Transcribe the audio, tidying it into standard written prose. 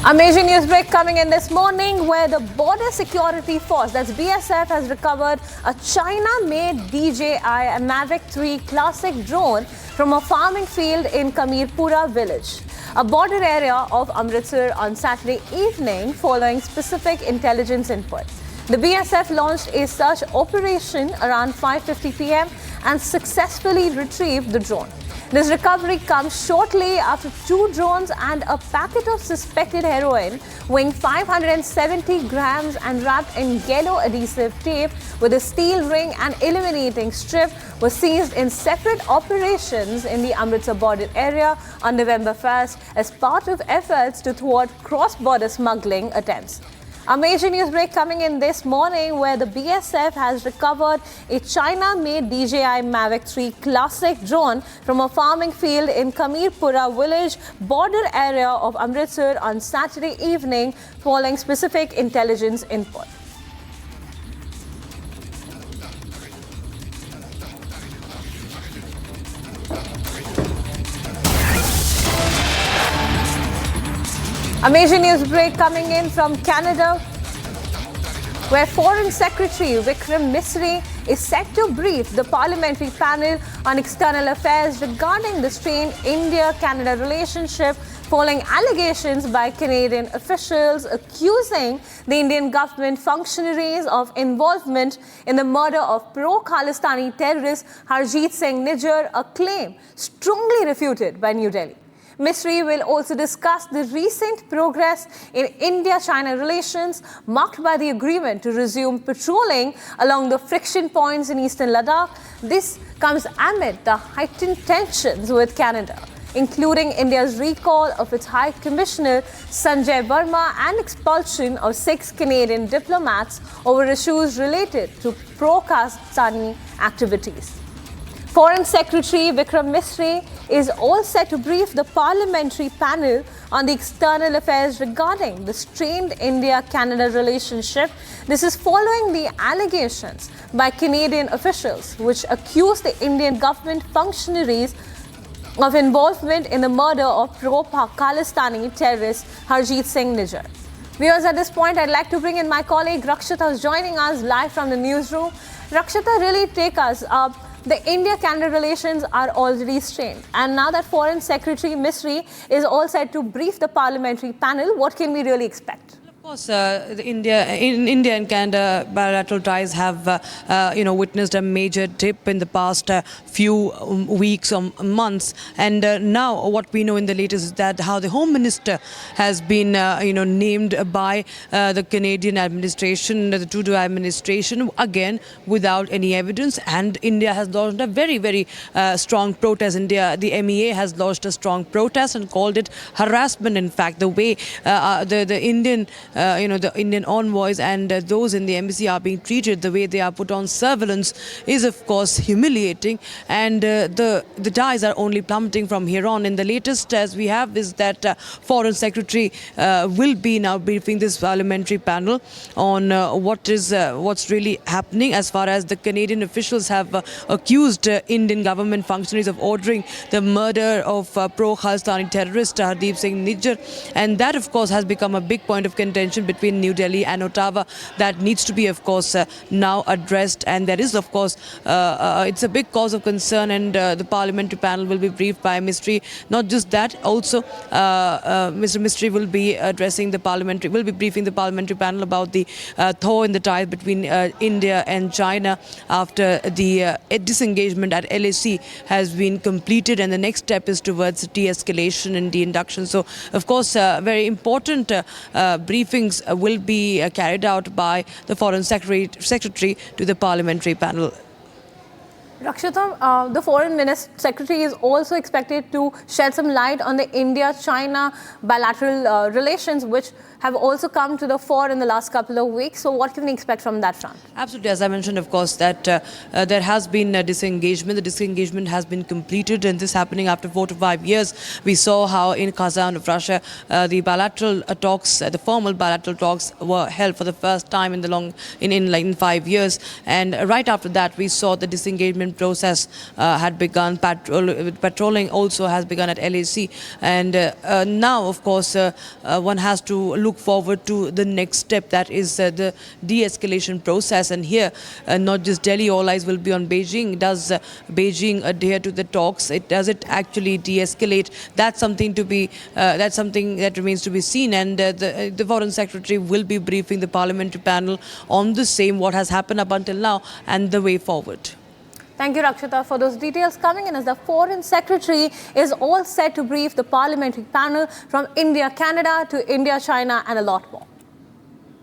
A major news break coming in this morning where the Border Security Force, that's BSF, has recovered a China-made DJI Mavic 3 classic drone from a farming field in Kamirpura village, a border area of Amritsar on Saturday evening following specific intelligence input. The BSF launched a search operation around 5:50 p.m. and successfully retrieved the drone. This recovery comes shortly after 2 drones and a packet of suspected heroin weighing 570 grams and wrapped in yellow adhesive tape with a steel ring and illuminating strip were seized in separate operations in the Amritsar border area on November 1st as part of efforts to thwart cross-border smuggling attempts. A major news break coming in this morning where the BSF has recovered a China-made DJI Mavic 3 classic drone from a farming field in Kamirpura village, border area of Amritsar on Saturday evening following specific intelligence input. A major news break coming in from Canada, where Foreign Secretary Vikram Misri is set to brief the parliamentary panel on external affairs regarding the strained India-Canada relationship following allegations by Canadian officials accusing the Indian government functionaries of involvement in the murder of pro-Khalistani terrorist Harjit Singh Nijjar, a claim strongly refuted by New Delhi. Misri will also discuss the recent progress in India-China relations, marked by the agreement to resume patrolling along the friction points in eastern Ladakh. This comes amid the heightened tensions with Canada, including India's recall of its High Commissioner Sanjay Verma and expulsion of 6 Canadian diplomats over issues related to pro-Khalistani activities. Foreign Secretary Vikram Misri is all set to brief the parliamentary panel on the external affairs regarding the strained India-Canada relationship. This is following the allegations by Canadian officials which accuse the Indian government functionaries of involvement in the murder of pro-Khalistani terrorist Harjit Singh Nijjar. Viewers, at this point, I'd like to bring in my colleague Rakshita, who's joining us live from the newsroom. Rakshita, really take us up. The India-Canada relations are already strained. And now that Foreign Secretary Misri is all set to brief the parliamentary panel, what can we really expect? Of course, India and Canada bilateral ties have, witnessed a major dip in the past few weeks or months. And now what we know in the latest is that how the Home Minister has been, named by the Canadian administration, the Trudeau administration, again, without any evidence. And India has launched a very, very strong protest. The MEA has launched a strong protest and called it harassment. In fact, the way the Indian envoys and those in the embassy are being treated, the way they are put on surveillance is of course humiliating, and the ties are only plummeting from here on. And the latest as we have is that Foreign Secretary will be now briefing this parliamentary panel on what's really happening as far as the Canadian officials have accused Indian government functionaries of ordering the murder of pro-Khalistani terrorist Harjit Singh Nijjar, and that of course has become a big point of contention between New Delhi and Ottawa that needs to be of course now addressed. And there is of course it's a big cause of concern, and the parliamentary panel will be briefed by Misri. Not just that, also Mr. Misri will be briefing the parliamentary panel about the thaw in the ties between India and China after the disengagement at LAC has been completed, and the next step is towards de-escalation and de-induction. So of course very important briefings will be carried out by the Foreign Secretary to the parliamentary panel. Rakshita, the Foreign Secretary is also expected to shed some light on the India-China bilateral relations, which have also come to the fore in the last couple of weeks. So what can we expect from that front? Absolutely. As I mentioned, of course, that there has been a disengagement. The disengagement has been completed, and this happening after 4 to 5 years. We saw how in Kazan of Russia, the bilateral talks, the formal bilateral talks were held for the first time in 5 years. And right after that, we saw the disengagement process had begun. Patrolling also has begun at LAC, and now, of course, one has to look forward to the next step, that is the de-escalation process. And here, not just Delhi, all eyes will be on Beijing. Does Beijing adhere to the talks? Does it actually de-escalate? That's something that remains to be seen. And the Foreign Secretary will be briefing the parliamentary panel on the same, what has happened up until now and the way forward. Thank you, Rakshita, for those details coming in as the Foreign Secretary is all set to brief the parliamentary panel from India, Canada to India, China and a lot more.